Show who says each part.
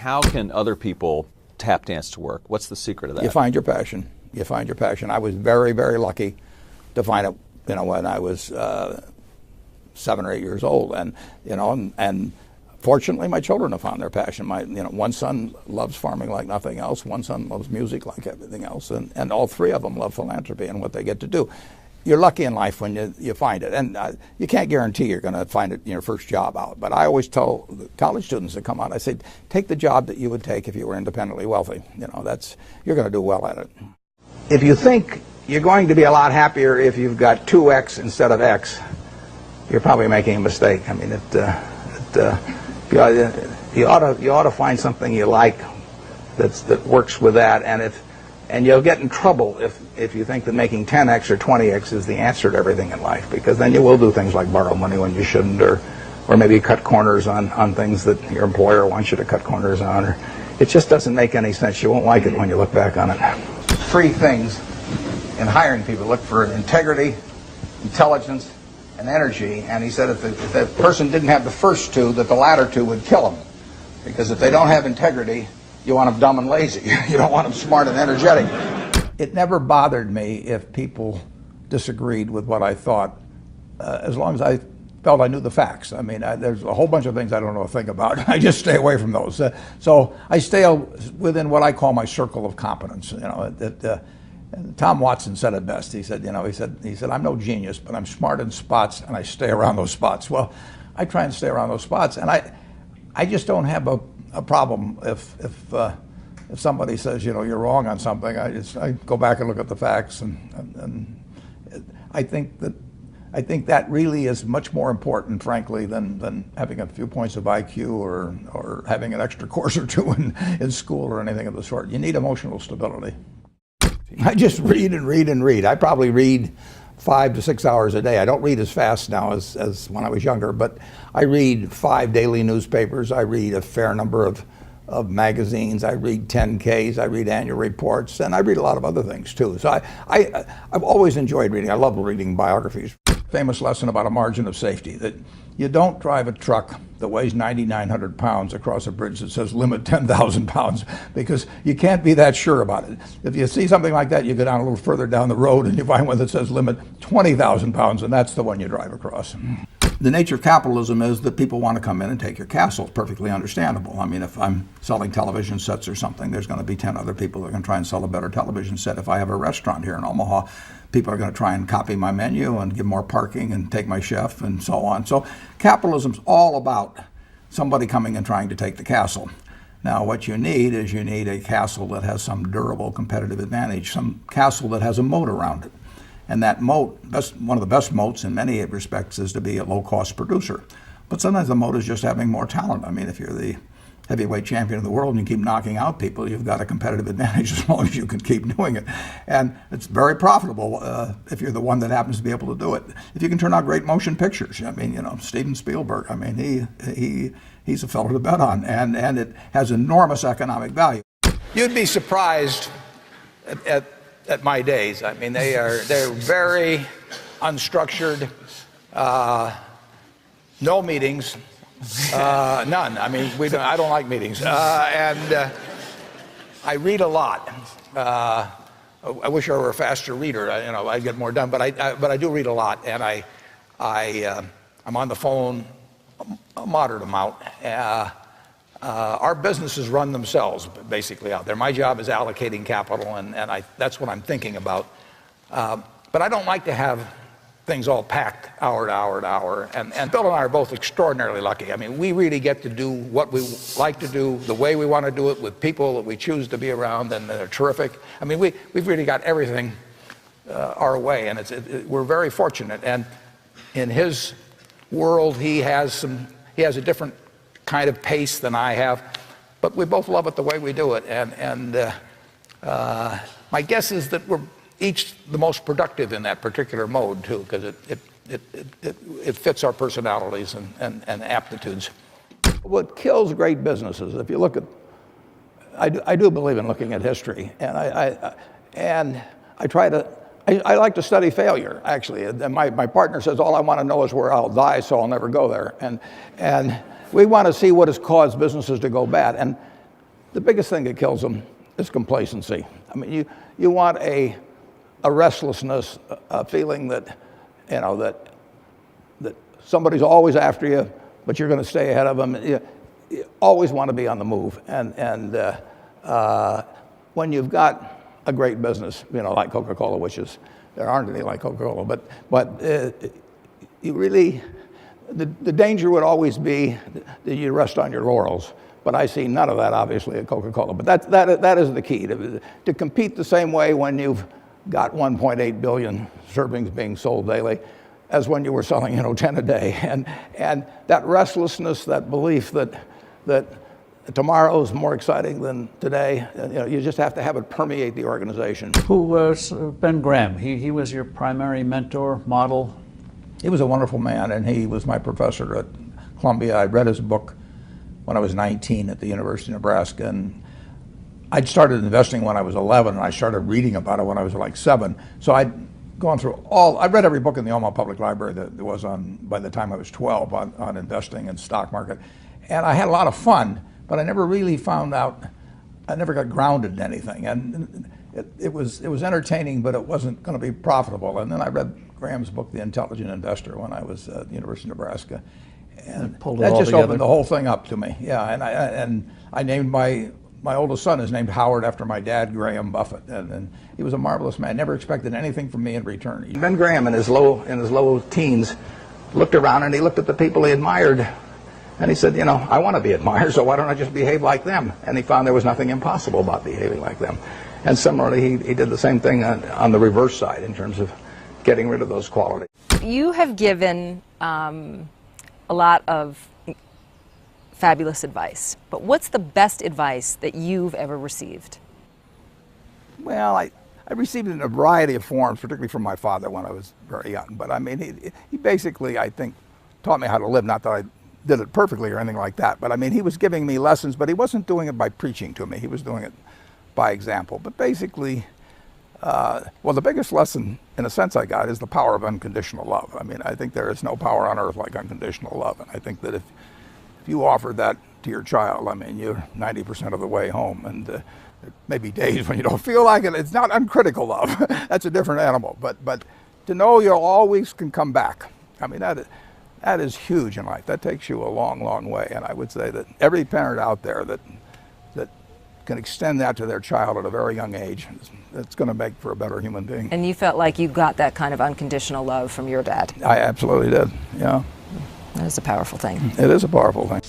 Speaker 1: how can other people tap dance to work? What's the secret of that?
Speaker 2: You find your passion. You find your passion. I was very, very lucky to find it, when I was 7 or 8 years old, and fortunately, my children have found their passion. One son loves farming like nothing else. One son loves music like everything else, and all three of them love philanthropy and what they get to do. You're lucky in life when you find it, and you can't guarantee you're going to find it in your first job out. But I always tell the college students that come out, I say, take the job that you would take if you were independently wealthy. You're going to do well at it. If you think you're going to be a lot happier if you've got 2X instead of X, you're probably making a mistake. I mean, you ought to find something you like that works with that, and you'll get in trouble if you think that making 10X or 20X is the answer to everything in life, because then you will do things like borrow money when you shouldn't, or maybe cut corners on things that your employer wants you to cut corners on. Or it just doesn't make any sense. You won't like it when you look back on it. 3 things in hiring people: look for integrity, intelligence, and energy. And he said if the person didn't have the first 2, that the latter 2 would kill them, because if they don't have integrity, you want them dumb and lazy. You don't want them smart and energetic. It never bothered me if people disagreed with what I thought, as long as I felt I knew the facts. I mean, there's a whole bunch of things I don't know a thing about. I just stay away from those. So I stay within what I call my circle of competence. Tom Watson said it best. He said, I'm no genius, but I'm smart in spots, and I stay around those spots. Well, I try and stay around those spots, and I just don't have a problem if somebody says, you're wrong on something. I go back and look at the facts, and I think that really is much more important, frankly, than having a few points of IQ or having an extra course or 2 in school or anything of the sort. You need emotional stability. I just read and read and read. I probably read 5 to 6 hours a day. I don't read as fast now as when I was younger, but I read 5 daily newspapers. I read a fair number of magazines. I read 10Ks. I read annual reports, and I read a lot of other things too. So I've always enjoyed reading. I love reading biographies. Famous lesson about a margin of safety, that you don't drive a truck that weighs 9,900 pounds across a bridge that says limit 10,000 pounds, because you can't be that sure about it. If you see something like that, you go down a little further down the road and you find one that says limit 20,000 pounds, and that's the one you drive across. The nature of capitalism is that people want to come in and take your castle. It's perfectly understandable. I mean, if I'm selling television sets or something, there's going to be 10 other people that are going to try and sell a better television set. If I have a restaurant here in Omaha, people are going to try and copy my menu and give more parking and take my chef and so on. So capitalism's all about somebody coming and trying to take the castle. Now, what you need is a castle that has some durable competitive advantage, some castle that has a moat around it. And that moat, one of the best moats in many respects, is to be a low-cost producer. But sometimes the moat is just having more talent. I mean, if you're the heavyweight champion of the world and you keep knocking out people, you've got a competitive advantage as long as you can keep doing it. And it's very profitable if you're the one that happens to be able to do it. If you can turn out great motion pictures, I mean, Steven Spielberg, I mean, he's a fellow to bet on, and it has enormous economic value. You'd be surprised at my days. I mean, they're very unstructured, no meetings. None. I mean, I don't like meetings, and I read a lot. I wish I were a faster reader. I'd get more done. But I do read a lot, and I'm on the phone a moderate amount. Our businesses run themselves basically out there. My job is allocating capital, and that's what I'm thinking about. But I don't like to have things all packed hour to hour to hour. And Bill and I are both extraordinarily lucky. I mean, we really get to do what we like to do, the way we want to do it, with people that we choose to be around, and they're terrific. I mean, we've really got everything our way, and we're very fortunate. And in his world, he has a different kind of pace than I have, but we both love it the way we do it. And my guess is that we're each the most productive in that particular mode too, because it fits our personalities and aptitudes. What kills great businesses, if you look at, I do believe in looking at history, and I like to study failure, actually. And my partner says all I want to know is where I'll die, so I'll never go there. And we want to see what has caused businesses to go bad. And the biggest thing that kills them is complacency. I mean, you want a restlessness, a feeling that, you know, that somebody's always after you, but you're going to stay ahead of them. You always want to be on the move. And when you've got a great business, you know, like Coca-Cola, which is, there aren't any like Coca-Cola, but you really, the danger would always be that you rest on your laurels. But I see none of that, obviously, at Coca-Cola. But that is the key, to compete the same way when you've got 1.8 billion servings being sold daily as when you were selling, 10 a day. And that restlessness, that belief that tomorrow is more exciting than today, you just have to have it permeate the organization.
Speaker 3: Who was Ben Graham? He was your primary mentor, model?
Speaker 2: He was a wonderful man, and he was my professor at Columbia. I read his book when I was 19 at the University of Nebraska, and I'd started investing when I was 11, and I started reading about it when I was like 7. So I'd gone through I read every book in the Omaha Public Library that there was on, by the time I was 12, on investing and stock market. And I had a lot of fun, but I never really found out, I never got grounded in anything. And it was entertaining, but it wasn't going to be profitable. And then I read Graham's book, The Intelligent Investor, when I was at the University of Nebraska. And that just opened the whole thing up to me. Yeah, and I named my oldest son is named Howard after my dad, Graham Buffett, and he was a marvelous man. Never expected anything from me in return. Ben Graham, in his low teens, looked around and he looked at the people he admired, and he said, I want to be admired, so why don't I just behave like them? And he found there was nothing impossible about behaving like them. And similarly, he did the same thing on the reverse side in terms of getting rid of those qualities.
Speaker 4: You have given a lot of fabulous advice, but what's the best advice that you've ever received?
Speaker 2: Well, I received it in a variety of forms, particularly from my father when I was very young. But I mean, he basically, I think, taught me how to live. Not that I did it perfectly or anything like that, but I mean, he was giving me lessons, but he wasn't doing it by preaching to me. He was doing it by example. But basically, well, the biggest lesson, in a sense, I got is the power of unconditional love. I mean, I think there is no power on earth like unconditional love. And I think that if you offered that to your child, I mean, you're 90% of the way home. And there may be days when you don't feel like it. It's not uncritical love. That's a different animal. But to know you always can come back, I mean, that is huge in life. That takes you a long, long way. And I would say that every parent out there that can extend that to their child at a very young age, it's going to make for a better human being.
Speaker 4: And you felt like you got that kind of unconditional love from your dad?
Speaker 2: I absolutely did, yeah.
Speaker 4: That is a powerful thing.
Speaker 2: It is a powerful thing.